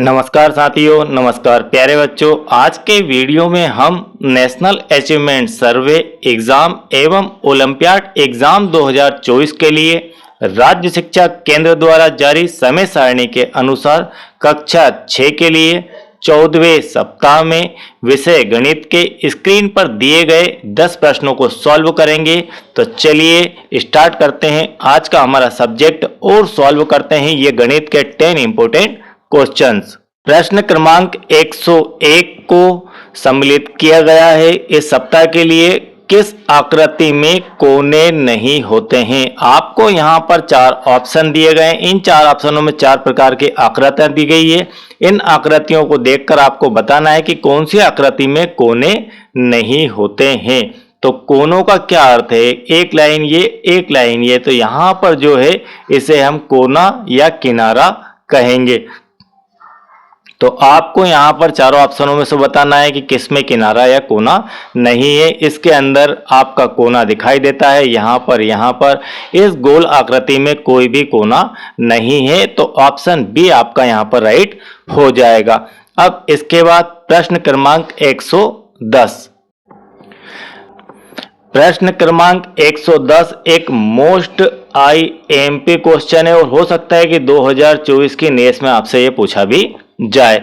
नमस्कार साथियों, नमस्कार प्यारे बच्चों। आज के वीडियो में हम नेशनल अचीवमेंट सर्वे एग्जाम एवं ओलंपियाड एग्जाम 2024 के लिए राज्य शिक्षा केंद्र द्वारा जारी समय सारणी के अनुसार कक्षा 6 के लिए 14वें सप्ताह में विषय गणित के स्क्रीन पर दिए गए 10 प्रश्नों को सॉल्व करेंगे। तो चलिए स्टार्ट करते हैं आज का हमारा सब्जेक्ट और सॉल्व करते हैं ये गणित के 10 इंपोर्टेंट क्वेश्चंस। प्रश्न क्रमांक 101 को सम्मिलित किया गया है। इस सप्ताह के लिए किस आकृति में कोने नहीं होते हैं? आपको यहाँ पर 4 ऑप्शन दिए गए हैं। इन 4 ऑप्शनों में 4 प्रकार की आकृतियां दी गई है। इन आकृतियों को देखकर आपको बताना है कि कौन सी आकृति में कोने नहीं होते हैं। तो कोनों का क्या अर्थ है? एक लाइन ये, एक लाइन ये। तो यहाँ पर जो है इसे हम कोना या किनारा कहेंगे। तो आपको यहाँ पर चारों ऑप्शनों में से बताना है कि किसमें किनारा या कोना नहीं है। इसके अंदर आपका कोना दिखाई देता है, यहाँ पर इस गोल आकृति में कोई भी कोना नहीं है। तो ऑप्शन बी आपका यहाँ पर राइट हो जाएगा। अब इसके बाद प्रश्न क्रमांक 110। प्रश्न क्रमांक 110 एक मोस्ट IMP क्वेश्चन है और हो सकता है कि 2024 की नेस में आपसे ये पूछा भी जाए।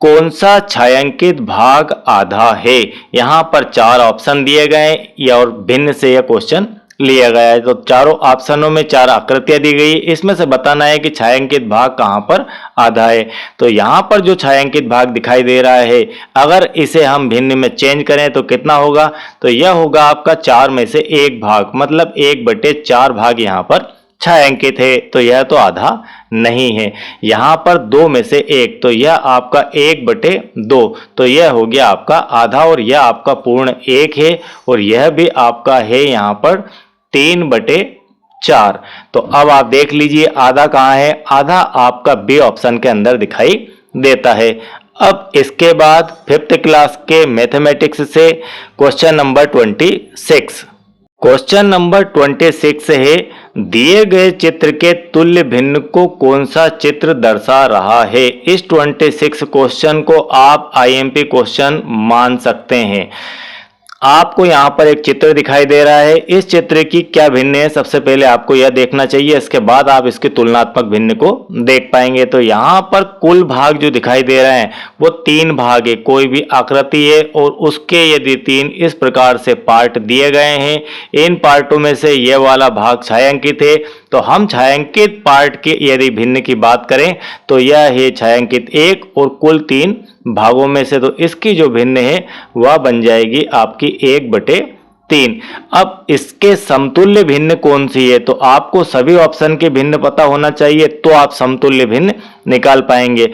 कौन सा छायांकित भाग आधा है? यहाँ पर 4 ऑप्शन दिए गए या और भिन्न से यह क्वेश्चन लिया गया है। तो चारों ऑप्शनों में 4 आकृतियां दी गई। इसमें से बताना है कि छायांकित भाग कहां पर आधा है। तो यहां पर जो छायांकित भाग दिखाई दे रहा है, अगर इसे हम भिन्न में चेंज करें तो कितना होगा? तो यह होगा आपका 4 में से 1 भाग, मतलब 1/4 भाग यहां पर छायांकित है। तो यह तो आधा नहीं है। यहां पर 2 में से 1, तो यह आपका 1/2। तो यह हो गया आपका आधा और यह आपका पूर्ण 1 है और यह भी आपका है यहां पर 3/4। तो अब आप देख लीजिए आधा कहां है? आधा आपका बी ऑप्शन के अंदर दिखाई देता है। अब इसके बाद 5th क्लास के मैथमेटिक्स से क्वेश्चन नंबर 26। क्वेश्चन नंबर 26 है, दिए गए चित्र के तुल्य भिन्न को कौन सा चित्र दर्शा रहा है? इस 26 क्वेश्चन को आप IMP क्वेश्चन मान सकते हैं। आपको यहाँ पर एक चित्र दिखाई दे रहा है। इस चित्र की क्या भिन्न है, सबसे पहले आपको यह देखना चाहिए। इसके बाद आप इसके तुलनात्मक भिन्न को देख पाएंगे। तो यहाँ पर कुल भाग जो दिखाई दे रहे हैं वो 3 भाग है। कोई भी आकृति है और उसके यदि 3 इस प्रकार से पार्ट दिए गए हैं, इन पार्टों में से यह वाला भाग छायांकित है। तो हम छायांकित पार्ट के यदि भिन्न की बात करें तो यह है छायांकित 1 और कुल 3 भागों में से। तो इसकी जो भिन्न है वह बन जाएगी आपकी 1/3। अब इसके समतुल्य भिन्न कौन सी है? तो आपको सभी ऑप्शन के भिन्न पता होना चाहिए, तो आप समतुल्य भिन्न निकाल पाएंगे।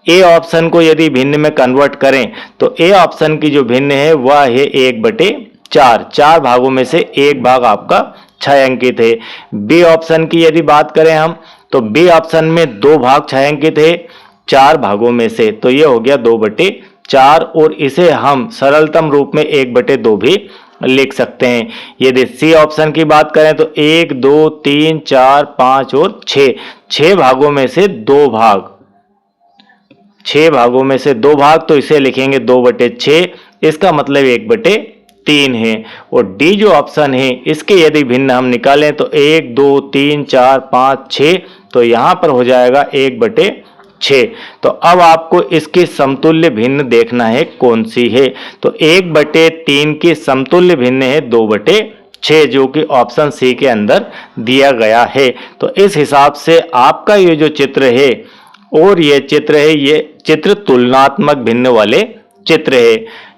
ए ऑप्शन को यदि भिन्न में कन्वर्ट करें तो ए ऑप्शन की जो भिन्न है वह है 1/4। 4 भागों में से 1 भाग आपका छायांकित है। बी ऑप्शन की यदि बात करें हम, तो बी ऑप्शन में 2 भाग छायांकित है 4 भागों में से। तो ये हो गया 2/4 और इसे हम सरलतम रूप में 1/2 भी लिख सकते हैं। यदि सी ऑप्शन की बात करें तो 1, 2, 3, 4, 5 और 6 भागों में से 2 भाग, 6 भागों में से 2 भाग, तो इसे लिखेंगे 2/6। इसका मतलब 1/3 है। और डी जो ऑप्शन है इसके यदि भिन्न हम निकालें तो 1, 2, 3, 4, 5, 6, तो यहां पर हो जाएगा 1/6। तो अब आपको इसकी समतुल्य भिन्न देखना है कौन सी है। तो 1/3 की समतुल्य भिन्न है 2/6, जो कि ऑप्शन सी के अंदर दिया गया है। तो इस हिसाब से आपका ये जो चित्र है और ये चित्र है, ये चित्र तुलनात्मक भिन्न वाले चित्र है।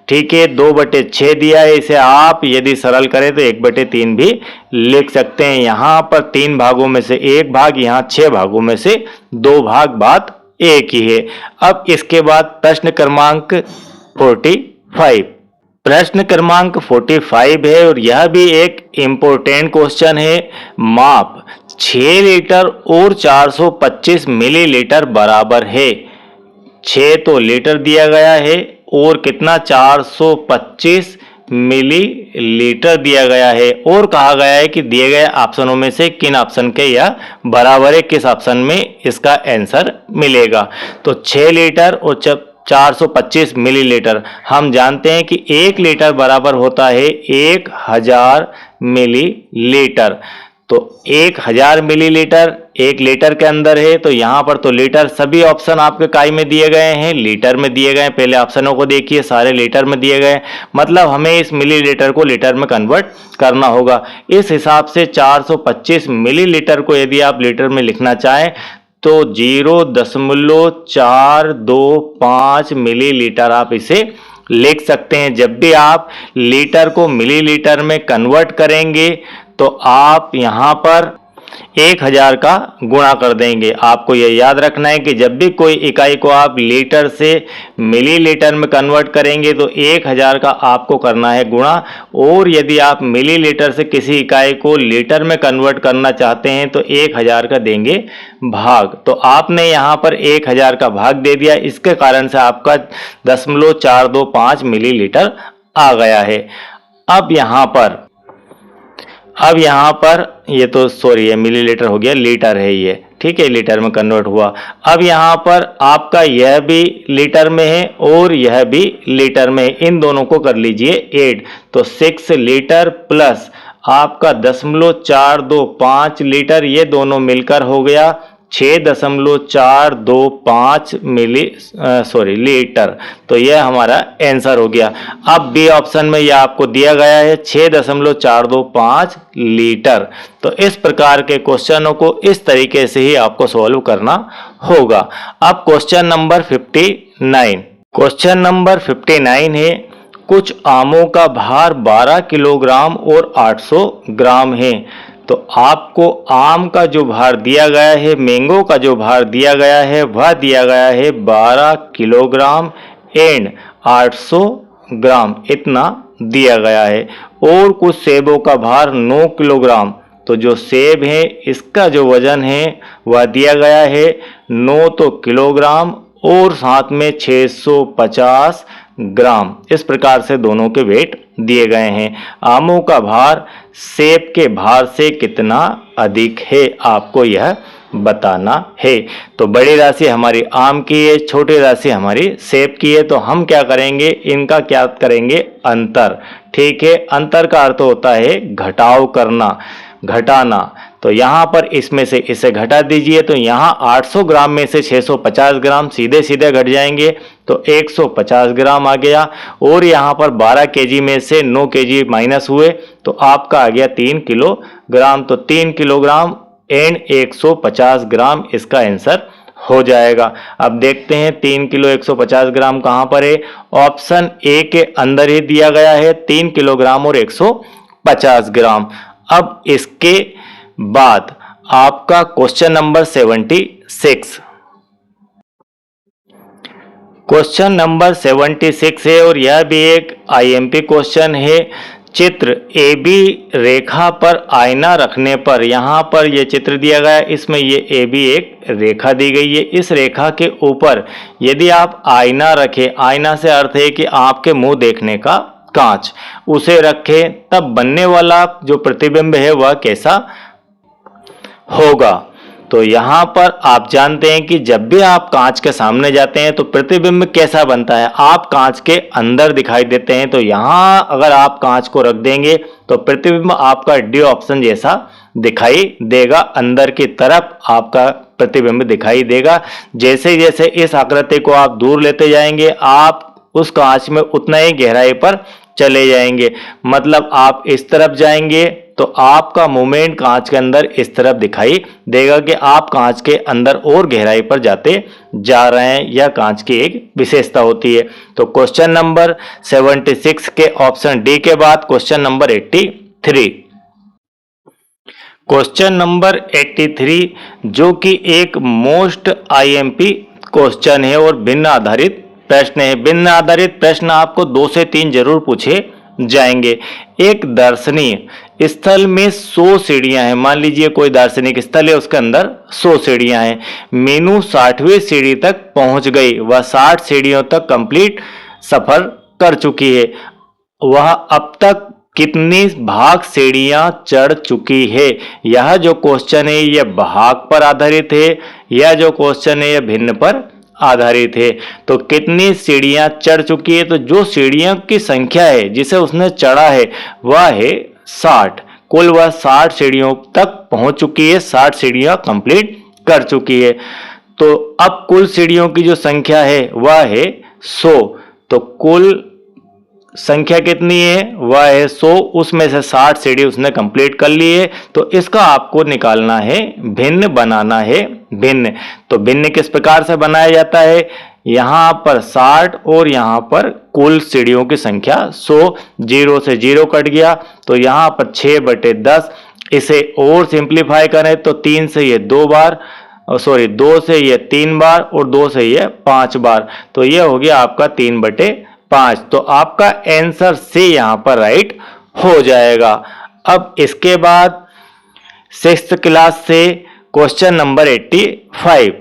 ठीक है, 2/6 दिया है। इसे आप यदि सरल करें तो 1/3 भी लिख सकते हैं। यहां पर 3 भागों में से 1 भाग, यहां 6 भागों में से 2 भाग, बात एक ही है। अब इसके बाद प्रश्न क्रमांक 45। प्रश्न क्रमांक 45 है और यह भी एक इम्पोर्टेंट क्वेश्चन है। माप 6 लीटर और 425 मिलीलीटर बराबर है। 6 तो लीटर दिया गया है और कितना 425 मिलीलीटर दिया गया है, और कहा गया है कि दिए गए ऑप्शनों में से किन ऑप्शन के यह बराबर है, किस ऑप्शन में इसका आंसर मिलेगा। तो 6 लीटर और 425 मिलीलीटर, हम जानते हैं कि 1 लीटर बराबर होता है 1000 मिलीलीटर। तो 1000 मिलीलीटर 1 लीटर के अंदर है, तो यहाँ पर तो लीटर, सभी ऑप्शन आपके काय में दिए गए हैं, लीटर में दिए गए। पहले ऑप्शनों को देखिए, सारे लीटर में दिए गए, मतलब हमें इस मिलीलीटर को लीटर में कन्वर्ट करना होगा। इस हिसाब से 425 मिलीलीटर को यदि आप लीटर में लिखना चाहें तो 0.425 मिलीलीटर आप इसे लिख सकते हैं। जब भी आप लीटर को मिलीलीटर में कन्वर्ट करेंगे तो आप यहाँ पर 1000 का गुणा कर देंगे। आपको यह याद रखना है कि जब भी कोई इकाई को आप लीटर से मिलीलीटर में कन्वर्ट करेंगे तो 1000 का आपको करना है गुणा, और यदि आप मिलीलीटर से किसी इकाई को लीटर में कन्वर्ट करना चाहते हैं तो 1000 का देंगे भाग। तो आपने यहाँ पर 1000 का भाग दे दिया, इसके कारण से आपका 0.425 मिलीलीटर आ गया है। अब यहाँ पर ये तो सॉरी ये मिलीलीटर हो गया, लीटर है ये, ठीक है, लीटर में कन्वर्ट हुआ। अब यहाँ पर आपका यह भी लीटर में है और यह भी लीटर में है, इन दोनों को कर लीजिए ऐड। तो 6 लीटर प्लस आपका 0.425 लीटर, ये दोनों मिलकर हो गया 6.425 लीटर। तो यह हमारा आंसर हो गया। अब बी ऑप्शन में यह आपको दिया गया है 6.425 लीटर। तो इस प्रकार के क्वेश्चनों को इस तरीके से ही आपको सॉल्व करना होगा। अब क्वेश्चन नंबर 59। क्वेश्चन नंबर 59 है, कुछ आमों का भार 12 किलोग्राम और 800 ग्राम है। तो आपको आम का जो भार दिया गया है, मैंगो का जो भार दिया गया है, वह दिया गया है 12 किलोग्राम एंड 800 ग्राम, इतना दिया गया है। और कुछ सेबों का भार 9 किलोग्राम। तो जो सेब है इसका जो वजन है वह दिया गया है 9 तो किलोग्राम और साथ में 650 ग्राम। इस प्रकार से दोनों के वेट दिए गए हैं। आमों का भार सेब के भार से कितना अधिक है, आपको यह बताना है। तो बड़ी राशि हमारी आम की है, छोटी राशि हमारी सेब की है। तो हम क्या करेंगे, इनका क्या करेंगे, अंतर। ठीक है, अंतर का अर्थ होता है घटाव करना, घटाना। तो यहाँ पर इसमें से इसे घटा दीजिए, तो यहाँ 800 ग्राम में से 650 ग्राम सीधे सीधे घट जाएंगे, तो 150 ग्राम आ गया। और यहाँ पर 12 केजी में से 9 केजी माइनस हुए, तो आपका आ गया 3 किलोग्राम। तो 3 किलोग्राम एंड 150 ग्राम इसका आंसर हो जाएगा। अब देखते हैं 3 किलो 150 ग्राम कहाँ पर है। ऑप्शन ए के अंदर ही दिया गया है 3 किलोग्राम और 150 ग्राम। अब इसके बाद आपका क्वेश्चन नंबर 76। क्वेश्चन नंबर 76 है और यह भी एक आईएमपी क्वेश्चन है। चित्र ए बी रेखा पर आईना रखने पर, यहाँ पर यह चित्र दिया गया है, इसमें ये ए बी एक रेखा दी गई है। इस रेखा के ऊपर यदि आप आईना रखें, आईना से अर्थ है कि आपके मुंह देखने का कांच, उसे रखें, तब बनने वाला जो प्रतिबिंब है वह कैसा होगा। तो यहाँ पर आप जानते हैं कि जब भी आप कांच के सामने जाते हैं तो प्रतिबिंब कैसा बनता है, आप कांच के अंदर दिखाई देते हैं। तो यहाँ अगर आप कांच को रख देंगे तो प्रतिबिंब आपका डी ऑप्शन जैसा दिखाई देगा, अंदर की तरफ आपका प्रतिबिंब दिखाई देगा। जैसे जैसे इस आकृति को आप दूर लेते जाएंगे, आप उस कांच में उतना ही गहराई पर चले जाएंगे। मतलब आप इस तरफ जाएंगे तो आपका मूवमेंट कांच के अंदर इस तरफ दिखाई देगा कि आप कांच के अंदर और गहराई पर जाते जा रहे हैं। यह कांच की एक विशेषता होती है। तो क्वेश्चन नंबर 76 के ऑप्शन डी के बाद क्वेश्चन नंबर 83। क्वेश्चन नंबर 83 जो कि एक मोस्ट आईएमपी क्वेश्चन है और भिन्न आधारित प्रश्न है। भिन्न आधारित प्रश्न आपको 2 से 3 जरूर पूछे जाएंगे। एक दर्शनीय स्थल में 100 सीढ़ियां हैं। मान लीजिए कोई दार्शनिक स्थल है, उसके अंदर 100 सीढ़ियां हैं। मीनू 60वीं सीढ़ी तक पहुंच गई। वह 60 सीढ़ियों तक कंप्लीट सफर कर चुकी है। वह अब तक कितनी भाग सीढ़ियां चढ़ चुकी है। यह जो क्वेश्चन है यह भाग पर आधारित है, यह जो क्वेश्चन है यह भिन्न पर आधारित है। तो कितनी सीढ़ियां चढ़ चुकी है, तो जो सीढ़ियों की संख्या है जिसे उसने चढ़ा है वह है 60। कुल वह 60 सीढ़ियों तक पहुंच चुकी है, 60 सीढ़ियां कंप्लीट कर चुकी है। तो अब कुल सीढ़ियों की जो संख्या है वह है 100। तो कुल संख्या कितनी है, वह है 100। उसमें से 60 सीढ़ी उसने कंप्लीट कर ली है। तो इसका आपको निकालना है भिन्न, बनाना है भिन्न। तो भिन्न किस प्रकार से बनाया जाता है, यहां पर 60 और यहां पर कुल सीढ़ियों की संख्या 100, 0 से 0 कट गया तो यहां पर 6/10। इसे और सिंप्लीफाई करें तो 3 से ये 2 बार, सॉरी 2 से ये 3 बार और 2 से ये 5 बार। तो यह हो गया आपका 3/5। तो आपका आंसर से यहां पर राइट हो जाएगा। अब इसके बाद 6th क्लास से क्वेश्चन नंबर 85।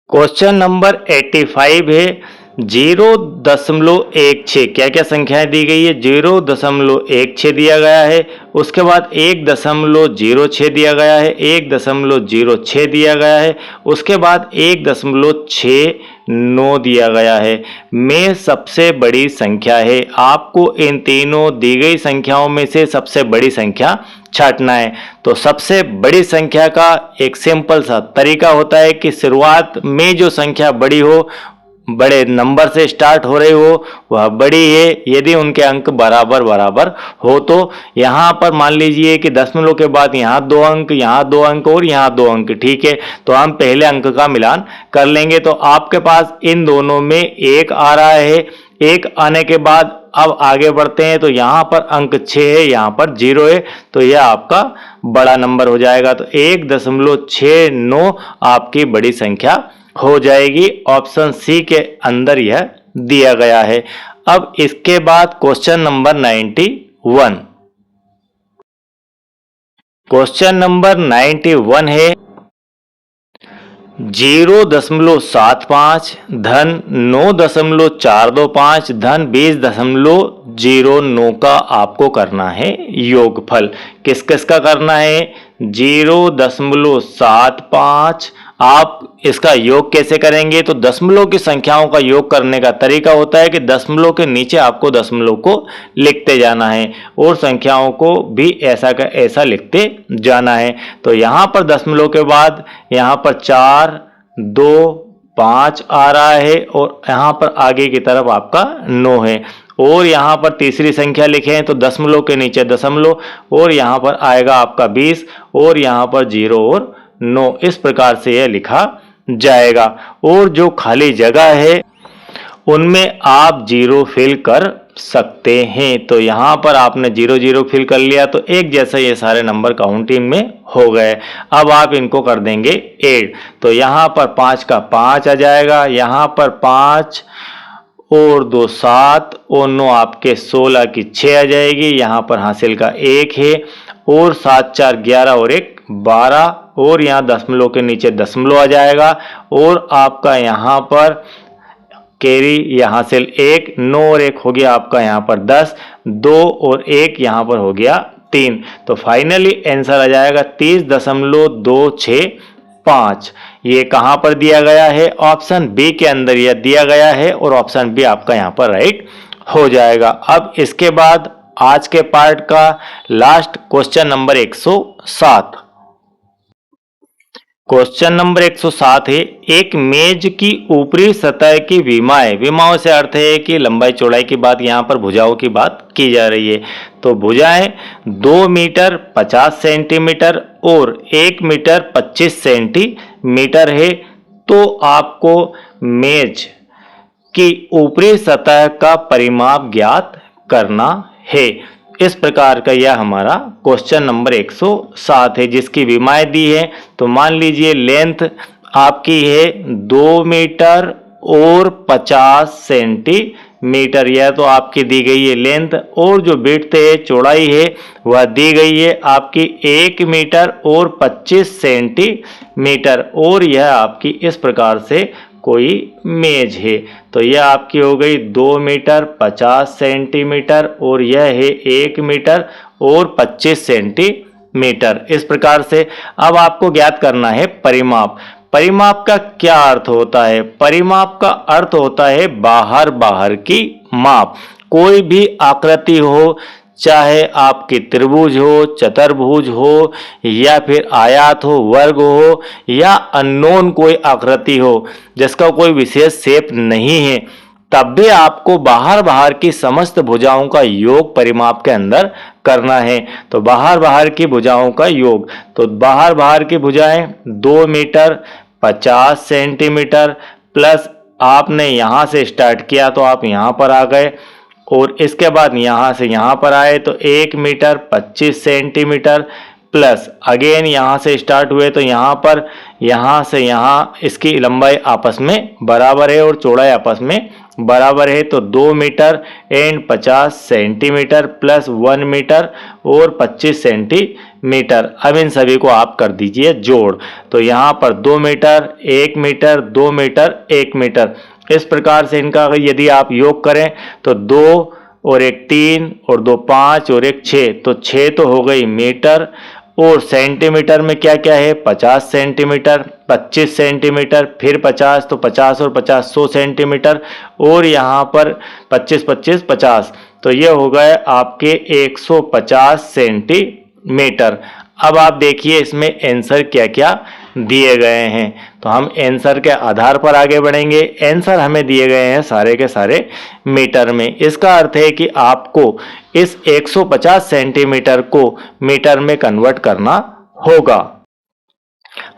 क्वेश्चन नंबर 85 है 0.16। क्या क्या संख्याएं दी गई है, 0.16 दिया गया है, उसके बाद 1.06 दिया गया है, 1.06 दिया गया है, उसके बाद 1.69 दिया गया है। में सबसे बड़ी संख्या है। आपको इन तीनों दी गई संख्याओं में से सबसे बड़ी संख्या छांटना है। तो सबसे बड़ी संख्या का एक सिंपल सा तरीका होता है कि शुरुआत में जो संख्या बड़ी हो, बड़े नंबर से स्टार्ट हो रही हो, वह बड़ी है। यदि उनके अंक बराबर बराबर हो तो यहाँ पर मान लीजिए कि दशमलव के बाद यहाँ 2 अंक, यहाँ 2 अंक और यहाँ 2 अंक, ठीक है। तो हम पहले अंक का मिलान कर लेंगे। तो आपके पास इन दोनों में 1 आ रहा है। 1 आने के बाद अब आगे बढ़ते हैं तो यहाँ पर अंक 6 है, यहाँ पर 0 है। तो यह आपका बड़ा नंबर हो जाएगा। तो 1.69 आपकी बड़ी संख्या हो जाएगी। ऑप्शन सी के अंदर यह दिया गया है। अब इसके बाद क्वेश्चन नंबर 91। क्वेश्चन नंबर 91 है 0.75 धन 9.425 धन 20.09 का आपको करना है योगफल। किस किस का करना है, 0.75। आप इसका योग कैसे करेंगे, तो दशमलव की संख्याओं का योग करने का तरीका होता है कि दशमलव के नीचे आपको दशमलव को लिखते जाना है और संख्याओं को भी ऐसा का ऐसा लिखते जाना है। तो यहाँ पर दशमलव के बाद यहाँ पर 4, 2, 5 आ रहा है और यहाँ पर आगे की तरफ आपका 9 है। और यहाँ पर तीसरी संख्या लिखें तो दशमलव के नीचे दशमलव और यहाँ पर आएगा आपका 20 और यहाँ पर 0 और 9। इस प्रकार से यह लिखा जाएगा। और जो खाली जगह है उनमें आप 0 फिल कर सकते हैं। तो यहाँ पर आपने 0 0 फिल कर लिया तो एक जैसा ये सारे नंबर काउंटिंग में हो गए। अब आप इनको कर देंगे ऐड। तो यहाँ पर 5 का 5 आ जाएगा, यहाँ पर 5 और 2 7 और 9 आपके 16 की 6 आ जाएगी। यहाँ पर हासिल का 1 है और 7 4 11 और 1 12 और यहाँ दशमलव के नीचे दशमलव आ जाएगा और आपका यहाँ पर कैरी यहाँ से 1, 9 और 1 हो गया आपका यहाँ पर 10, 2 और 1 यहाँ पर हो गया 3। तो फाइनली आंसर आ जाएगा 30.265। ये कहाँ पर दिया गया है, ऑप्शन बी के अंदर यह दिया गया है और ऑप्शन बी आपका यहाँ पर राइट हो जाएगा। अब इसके बाद आज के पार्ट का last question number 107। Question number 107 है एक मेज की ऊपरी सतह की विमाएं, विमाओं से अर्थ है कि लंबाई चौड़ाई की बात, यहाँ पर भुजाओं की बात की जा रही है। तो भुजाएं 2 मीटर 50 सेंटीमीटर और 1 मीटर 25 सेंटीमीटर है। तो आपको मेज की ऊपरी सतह का परिमाप ज्ञात करना है। इस प्रकार का यह हमारा क्वेश्चन नंबर 107 है जिसकी विमाएं दी है। तो मान लीजिए लेंथ आपकी है 2 मीटर और 50 सेंटीमीटर। यह तो आपकी दी गई है लेंथ, और जो विड्थ है, चौड़ाई है, वह दी गई है आपकी 1 मीटर और 25 सेंटीमीटर। और यह आपकी इस प्रकार से कोई मेज है। तो यह आपकी हो गई 2 मीटर 50 सेंटीमीटर और यह है 1 मीटर और 25 सेंटीमीटर। इस प्रकार से अब आपको ज्ञात करना है परिमाप। परिमाप का क्या अर्थ होता है? परिमाप का अर्थ होता है बाहर बाहर की माप। कोई भी आकृति हो, चाहे आपकी त्रिभुज हो, चतुर्भुज हो, या फिर आयत हो, वर्ग हो, या अननोन कोई आकृति हो जिसका कोई विशेष शेप नहीं है, तब भी आपको बाहर बाहर की समस्त भुजाओं का योग परिमाप के अंदर करना है। तो बाहर बाहर की भुजाओं का योग, तो बाहर बाहर की भुजाएं 2 मीटर 50 सेंटीमीटर प्लस आपने यहां से स्टार्ट किया तो आप यहां पर आ गए, और इसके बाद यहां से यहां पर आए तो 1 मीटर 25 सेंटीमीटर प्लस अगेन यहां से स्टार्ट हुए तो यहां पर, यहां से यहां इसकी लंबाई आपस में बराबर है और चौड़ाई आपस में बराबर है। तो 2 metre and 50 centimetre plus 1 metre और 25 सेंटीमीटर। अब इन सभी को आप कर दीजिए जोड़। तो यहाँ पर 2 मीटर 1 मीटर 2 मीटर 1 मीटर, इस प्रकार से इनका यदि आप योग करें तो 2 और 1 3 और 2 5 और 1 6, तो 6 तो हो गई मीटर। और सेंटीमीटर में क्या क्या है? 50 सेंटीमीटर, 25 सेंटीमीटर, फिर 50, तो 50 और 50 100 सेंटीमीटर, और यहाँ पर 25 25 50, तो ये हो गए आपके 150 सेंटीमीटर। अब आप देखिए इसमें आंसर क्या क्या दिए गए हैं, तो हम आंसर के आधार पर आगे बढ़ेंगे। आंसर हमें दिए गए हैं सारे के सारे मीटर में। इसका अर्थ है कि आपको इस 150 सेंटीमीटर को मीटर में कन्वर्ट करना होगा।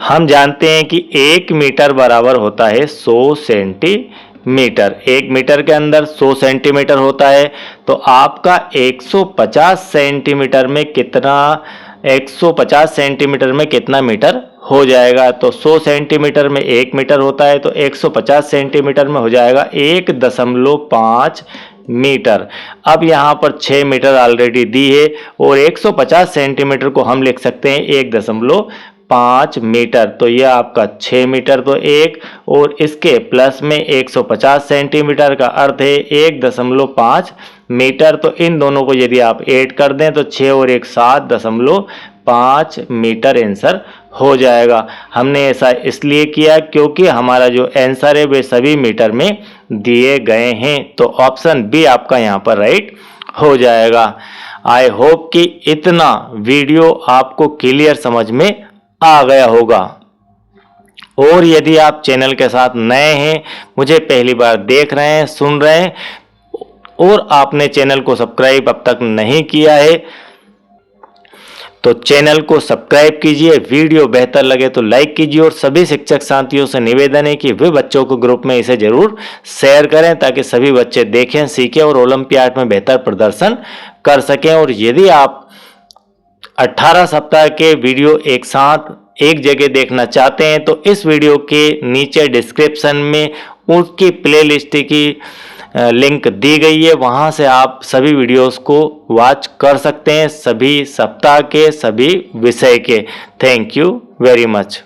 हम जानते हैं कि 1 मीटर बराबर होता है 100 सेंटीमीटर। 1 मीटर के अंदर 100 सेंटीमीटर होता है, तो आपका 150 सेंटीमीटर में कितना, 150 सेंटीमीटर में कितना मीटर हो जाएगा? तो 100 सेंटीमीटर में 1 मीटर होता है, तो 150 सेंटीमीटर में हो जाएगा 1.5 मीटर। अब यहाँ पर 6 मीटर ऑलरेडी दी है और 150 सेंटीमीटर को हम लिख सकते हैं 1.5 मीटर। तो यह आपका 6 मीटर तो 1, और इसके प्लस में 150 सेंटीमीटर का अर्थ है 1.5 मीटर। तो इन दोनों को यदि आप ऐड कर दें तो 6 और 1 7.5 मीटर आंसर हो जाएगा। हमने ऐसा इसलिए किया क्योंकि हमारा जो आंसर है वे सभी मीटर में दिए गए हैं। तो ऑप्शन बी आपका यहाँ पर राइट हो जाएगा। आई होप कि इतना वीडियो आपको क्लियर समझ में आ गया होगा। और यदि आप चैनल के साथ नए हैं, मुझे पहली बार देख रहे हैं, सुन रहे हैं, और आपने चैनल को सब्सक्राइब अब तक नहीं किया है, तो चैनल को सब्सक्राइब कीजिए। वीडियो बेहतर लगे तो लाइक कीजिए, और सभी शिक्षक साथियों से निवेदन है कि वे बच्चों को ग्रुप में इसे जरूर शेयर करें ताकि सभी बच्चे देखें, सीखें और ओलंपियाड में बेहतर प्रदर्शन कर सकें। और यदि आप 18 सप्ताह के वीडियो एक साथ एक जगह देखना चाहते हैं तो इस वीडियो के नीचे डिस्क्रिप्शन में उसकी प्लेलिस्ट की लिंक दी गई है, वहां से आप सभी वीडियोस को वॉच कर सकते हैं, सभी सप्ताह के सभी विषय के। Thank you very much.